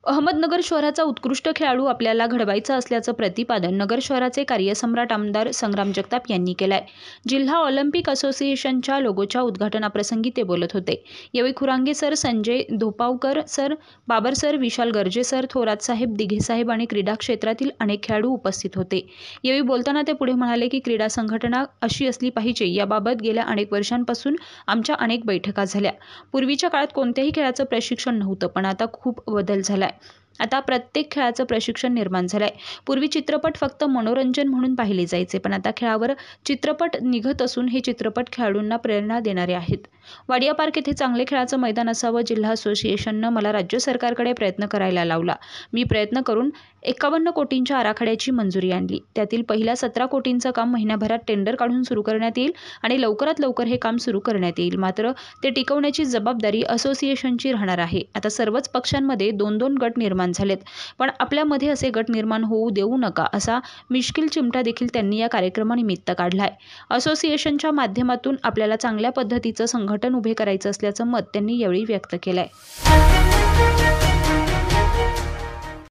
अहमदनगर शहराचा उत्कृष्ट खेळाडू आपल्याला घडवायचा असल्याचं प्रतिपादन नगर शहराचे कार्यसम्राट आमदार संग्राम जगताप यांनी केलंय। जिल्हा ऑलिम्पिक असोसिएशनच्या लोगोच्या उद्घाटनाप्रसंगी ते बोलत होते। यावेळी Khurange sir, Sanjay Dhopavkar sir, Babar sir, Vishal Garje sir, Thorat साहेब, दिघे साहेब आणि क्रीडा क्षेत्रातील अनेक खेळाडू उपस्थित होते। यावेळी बोलताना ते पुढे म्हणाले की क्रीडा संघटना अशी असली पाहिजे याबाबत गेल्या अनेक वर्षांपासून आमच्या अनेक बैठका झाल्या। पूर्वीच्या काळात कोणत्याही खेळाचं प्रशिक्षण नव्हतं, पण आता खूप बदल झालाय। आता प्रत्येक खेळाचं प्रशिक्षण निर्माण झालंय। पूर्वी चित्रपट फक्त मनोरंजन म्हणून पाहिले जायचे, पण आता खेळावर चित्रपट निघत असून हे चित्रपट खेळाडूंना प्रेरणा देणारे आहेत। वाडिया पार्क येथे चांगले खेळाचं मैदान असावं। जिल्हा असोसिएशननं मला राज्य सरकारकडे प्रयत्न करायला लावला। मी प्रयत्न करून 51 कोटींच्या आराखड्याची मंजुरी आणली। त्यातील पहिल्या 17 कोटींचं काम महिन्याभरात टेंडर काढून सुरू करण्यात येईल आणि लवकरात लवकर हे काम सुरू करण्यात येईल। मात्र ते टिकवण्याची जबाबदारी असोसिएशनची राहणार आहे। आता सर्वच पक्षांमध्ये 2-2 गट निर्माण झालेत, पण आपल्यामध्ये असे गट निर्माण होऊ देऊ नका असा मिश्किल चिमटा देखील त्यांनी या कार्यक्रमानिमित्त काढलाय। असोसिएशनच्या माध्यमातून आपल्याला चांगल्या पद्धतीचं संघटन उभे करायचं असल्याचं मत त्यांनी यावेळी व्यक्त केलंय।